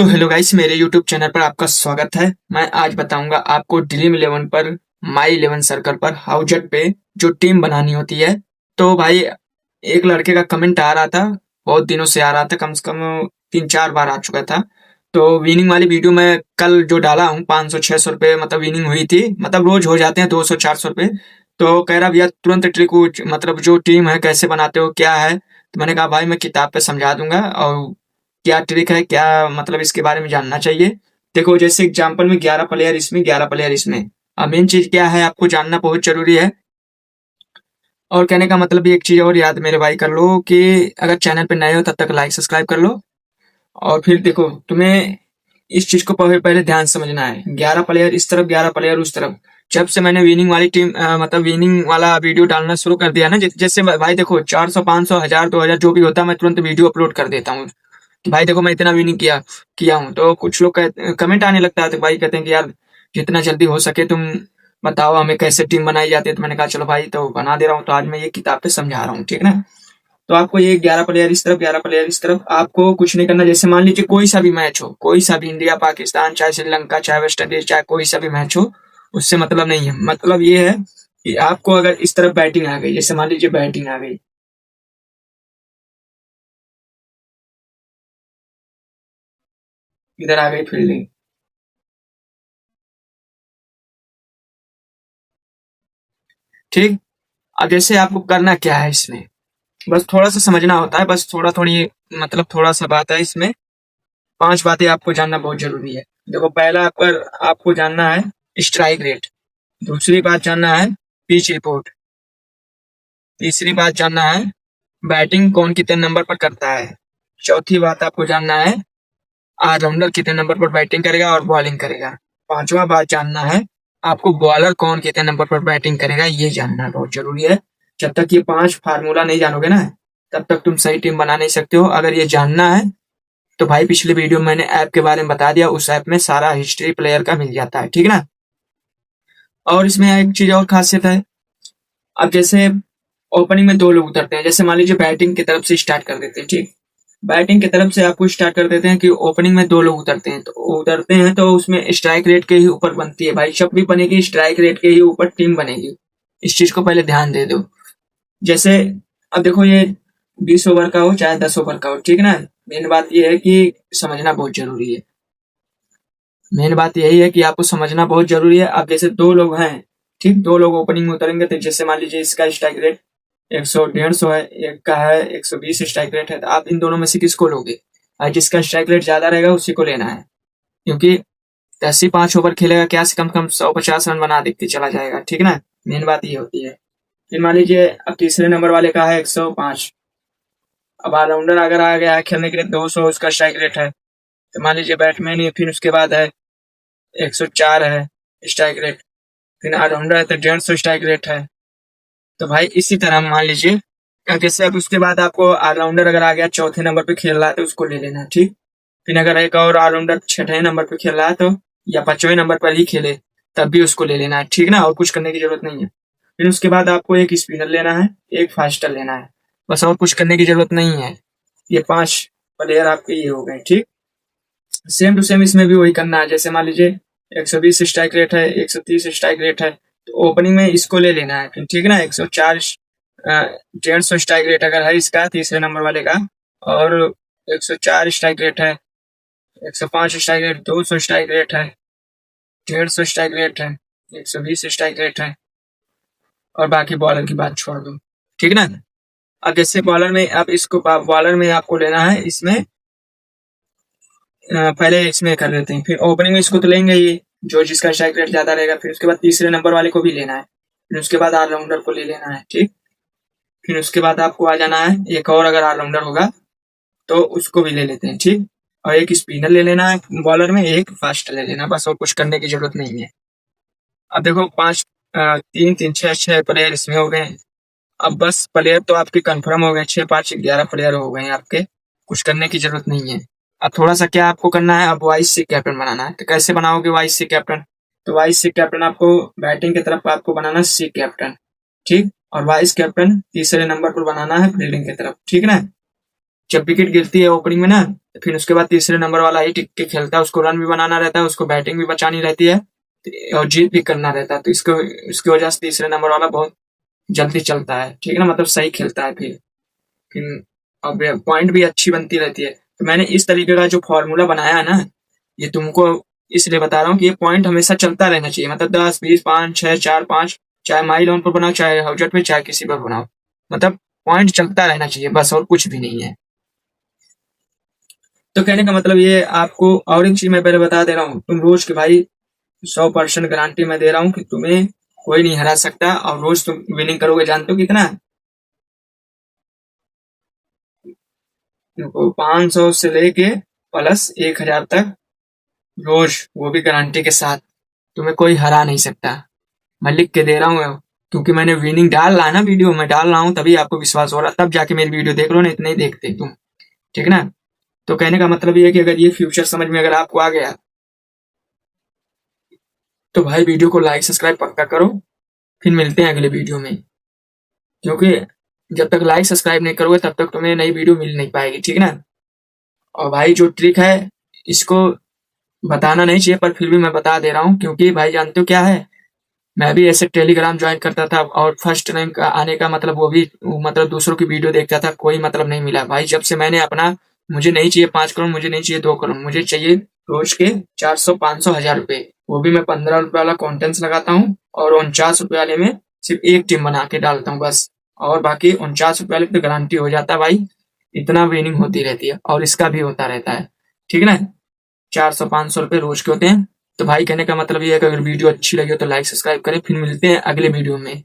तो hello guys, मेरे YouTube channel पर आपका स्वागत है। मैं आज बताऊंगा आपको ड्रीम 11 पर माई 11 सर्कल पर हाउजेट पे जो टीम बनानी होती है। तो भाई एक लड़के का कमेंट आ रहा था, बहुत दिनों से आ रहा था, कम से कम 3-4 बार आ चुका था। तो विनिंग वाली वीडियो मैं कल जो डाला हूँ 500-600 रुपये मतलब विनिंग हुई थी, मतलब रोज हो जाते हैं 200-400 रुपये। तो कह रहा भैया तुरंत ट्रिक मतलब जो टीम है कैसे बनाते हो क्या है। तो मैंने कहा भाई मैं किताब पे समझा दूंगा और क्या ट्रिक है, क्या मतलब इसके बारे में जानना चाहिए। देखो जैसे एग्जांपल में 11 प्लेयर इसमें 11 प्लेयर इसमें। अब मेन चीज क्या है आपको जानना बहुत जरूरी है। और कहने का मतलब एक चीज और याद मेरे भाई कर लो कि अगर चैनल पे नए हो तब तक लाइक सब्सक्राइब कर लो। और फिर देखो तुम्हें इस चीज को पहले पहले ध्यान से समझना है। 11 प्लेयर इस तरफ 11 प्लेयर उस तरफ। जब से मैंने विनिंग वाली टीम मतलब विनिंग वाला वीडियो डालना शुरू कर दिया ना, जैसे भाई देखो 400 500 1000 2000 जो भी होता है मैं तुरंत वीडियो अपलोड कर देता हूँ कि भाई देखो मैं इतना विनिंग किया किया हूँ। तो कुछ लोग कमेंट आने लगता है, तो भाई कहते हैं कि यार जितना जल्दी हो सके तुम बताओ हमें कैसे टीम बनाई जाती है। तो मैंने कहा चलो भाई तो बना दे रहा हूँ, तो आज मैं ये किताब पे समझा रहा हूँ, ठीक ना। तो आपको ये 11 प्लेयर इस तरफ 11 प्लेयर इस तरफ, आपको कुछ नहीं करना। जैसे मान लीजिए कोई सा भी मैच हो, कोई सा भी, इंडिया पाकिस्तान चाहे श्रीलंका चाहे वेस्ट इंडीज चाहे कोई सा भी मैच हो, उससे मतलब नहीं है। मतलब ये है कि आपको अगर इस तरफ बैटिंग आ गई, जैसे मान लीजिए बैटिंग आ गई, इधर आ गई फील्डिंग, ठीक। अब जैसे आपको करना क्या है इसमें, बस थोड़ा सा समझना होता है, बस थोड़ा थोड़ी मतलब थोड़ा सा बात है इसमें। 5 बातें आपको जानना बहुत जरूरी है। देखो पहला आपको जानना है स्ट्राइक रेट। दूसरी बात जानना है पिच रिपोर्ट। तीसरी बात जानना है बैटिंग कौन कितने नंबर पर करता है। चौथी बात आपको जानना है ऑलराउंडर कितने नंबर पर बैटिंग करेगा और बॉलिंग करेगा। पांचवा बात जानना है आपको बॉलर कौन कितने नंबर पर बैटिंग करेगा, ये जानना बहुत जरूरी है। जब तक ये 5 फार्मूला नहीं जानोगे ना, तब तक तुम सही टीम बना नहीं सकते हो। अगर ये जानना है तो भाई पिछले वीडियो में मैंने ऐप के बारे में बता दिया, उस ऐप में सारा हिस्ट्री प्लेयर का मिल जाता है, ठीक ना। और इसमें एक चीज और खासियत है। अब जैसे ओपनिंग में 2 लोग उतरते हैं, जैसे मान लीजिए बैटिंग की तरफ से स्टार्ट कर देते हैं, ठीक। बैटिंग की तरफ से आपको स्टार्ट कर देते हैं कि ओपनिंग में 2 लोग उतरते हैं, तो उतरते हैं तो उसमें स्ट्राइक रेट के ही ऊपर बनती है भाई, जब भी बनेगी स्ट्राइक रेट के ही ऊपर टीम बनेगी। इस चीज को पहले ध्यान दे दो। जैसे अब देखो ये 20 ओवर का हो चाहे 10 ओवर का हो, ठीक ना। मेन बात ये है कि समझना बहुत जरूरी है। मेन बात यही है कि आपको समझना बहुत जरूरी है। अब जैसे 2 लोग हैं, ठीक, 2 लोग ओपनिंग में उतरेंगे, तो जैसे मान लीजिए इसका स्ट्राइक रेट 100 150 है, एक का है 120 स्ट्राइक रेट है, तो आप इन दोनों में से किसको लोगे। और जिसका स्ट्राइक रेट ज्यादा रहेगा उसी को लेना है, क्योंकि 10 ही 5 ओवर खेलेगा, क्या से कम कम 150 रन बना देख के चला जाएगा, ठीक ना। मेन बात ये होती है। फिर मान लीजिए अब तीसरे नंबर वाले का है 105। अब ऑलराउंडर अगर आ गया है खेलने के लिए 200 उसका स्ट्राइक रेट है, तो मान लीजिए बैट्समैन ही, फिर उसके बाद है 104 है स्ट्राइक रेट, फिर ऑलराउंडर है तो 150 स्ट्राइक रेट है। तो भाई इसी तरह मान लीजिए जैसे अब उसके बाद आपको ऑलराउंडर अगर आ गया चौथे नंबर पे खेल रहा है तो उसको ले लेना, ठीक। फिर अगर एक और ऑलराउंडर छठे नंबर पे खेल रहा है तो, या 5वें नंबर पर ही खेले, तब भी उसको ले लेना है, ठीक ना। और कुछ करने की जरूरत नहीं है। फिर उसके बाद आपको एक स्पिनर लेना है, एक फास्टर लेना है, बस और कुछ करने की जरूरत नहीं है। ये 5 प्लेयर आपके ये हो गए, ठीक। सेम टू सेम इसमें भी वही करना है। जैसे मान लीजिए 120 स्ट्राइक रेट है, 130 स्ट्राइक रेट है, तो ओपनिंग में इसको ले लेना है, फिर ठीक ना। 104 150 स्ट्राइक रेट अगर है इसका तीसरे नंबर वाले का, और 104 स्ट्राइक रेट है, 105 स्ट्राइक रेट, 200 स्ट्राइक रेट है, 150 स्ट्राइक रेट है, 120 स्ट्राइक रेट है, और बाकी बॉलर की बात छोड़ दो, ठीक ना। अब जैसे बॉलर में, अब इसको बॉलर में आपको लेना है इसमें पहले इसमें कर लेते हैं, फिर ओपनिंग में इसको तो लेंगे ही, जो जिसका स्ट्राइक रेट ज्यादा रहेगा। फिर उसके बाद तीसरे नंबर वाले को भी लेना है, फिर उसके बाद ऑलराउंडर को ले लेना है, ठीक। फिर उसके बाद आपको आ जाना है एक और, अगर ऑलराउंडर होगा तो उसको भी ले लेते हैं, ठीक। और एक स्पिनर ले लेना है बॉलर में, एक फास्ट ले लेना, बस और कुछ करने की जरूरत नहीं है। अब देखो 3 3 6 6 प्लेयर इसमें हो गए। अब बस प्लेयर तो आपके कंफर्म हो गए, 6 5 11 प्लेयर हो गए आपके, कुछ करने की जरूरत नहीं है। अब थोड़ा सा क्या आपको करना है, अब वाइस से कैप्टन बनाना है। तो कैसे बनाओगे वाइस से कैप्टन, तो वाइस से कैप्टन आपको बैटिंग की तरफ आपको बनाना सी कैप्टन, ठीक। और वाइस कैप्टन तीसरे नंबर पर बनाना है फील्डिंग की तरफ, ठीक ना। जब विकेट गिरती है ओपनिंग में ना, फिर उसके बाद तीसरे नंबर वाला ही टिक के खेलता है, उसको रन भी बनाना रहता है, उसको बैटिंग भी बचानी रहती है और जीत भी करना रहता है। तो इसकी वजह से तीसरे नंबर वाला बहुत जल्दी चलता है, ठीक है ना, मतलब सही खेलता है। फिर अब पॉइंट भी अच्छी बनती रहती है। तो मैंने इस तरीके का जो फॉर्मूला बनाया है ना, ये तुमको इसलिए बता रहा हूँ कि ये पॉइंट हमेशा चलता रहना चाहिए, मतलब 10, 20, 5, 6, 4, 5, चाहे माई लोन पर बनाओ, चाहे हाउजट पे, चाहे किसी पर बनाओ, मतलब पॉइंट चलता रहना चाहिए बस, और कुछ भी नहीं है। तो कहने का मतलब ये आपको, और एक चीज मैं पहले बता दे रहा हूँ, तुम रोज के भाई 100% गारंटी मैं दे रहा हूँ कि तुम्हें कोई नहीं हरा सकता, और रोज तुम विनिंग करोगे। जानते हो कितना? 500 से लेके प्लस 1000 तक रोज, वो भी गारंटी के साथ। तुम्हें कोई हरा नहीं सकता, मैं लिख के दे रहा हूँ, क्योंकि मैंने विनिंग डाल रहा है ना, वीडियो में डाल रहा हूँ, तभी आपको विश्वास हो रहा, तब जाके मेरी वीडियो देख लो, नहीं इतना ही देखते तुम, ठीक है ना। तो कहने का मतलब ये है कि अगर ये फ्यूचर समझ में अगर आपको आ गया, तो भाई वीडियो को लाइक सब्सक्राइब पक्का करो। फिर मिलते हैं अगले वीडियो में, क्योंकि जब तक लाइक सब्सक्राइब नहीं करोगे तब तक तुम्हें नई वीडियो मिल नहीं पाएगी, ठीक है ना। और भाई जो ट्रिक है, इसको बताना नहीं चाहिए, पर फिर भी मैं बता दे रहा हूँ, क्योंकि भाई जानते हो क्या है, मैं भी ऐसे टेलीग्राम ज्वाइन करता था, और फर्स्ट रैंक आने का मतलब वो भी मतलब दूसरों की वीडियो देखता था, कोई मतलब नहीं मिला भाई। जब से मैंने अपना, मुझे नहीं चाहिए 5 करोड़, मुझे नहीं चाहिए 2 करोड़, मुझे चाहिए रोज के 400, 500, 1000 रुपए, वो भी मैं 15 रुपए वाला कॉन्टेंट्स लगाता हूँ, और 49 रुपए वाले में सिर्फ एक टीम बना के डालता हूँ बस, और बाकी 49 रुपए वाले तो गारंटी हो जाता है भाई, इतना विनिंग होती रहती है, और इसका भी होता रहता है, ठीक है ना। 400, 500 रुपए रोज के होते हैं। तो भाई कहने का मतलब ये है कि अगर वीडियो अच्छी लगी हो तो लाइक सब्सक्राइब करें, फिर मिलते हैं अगले वीडियो में।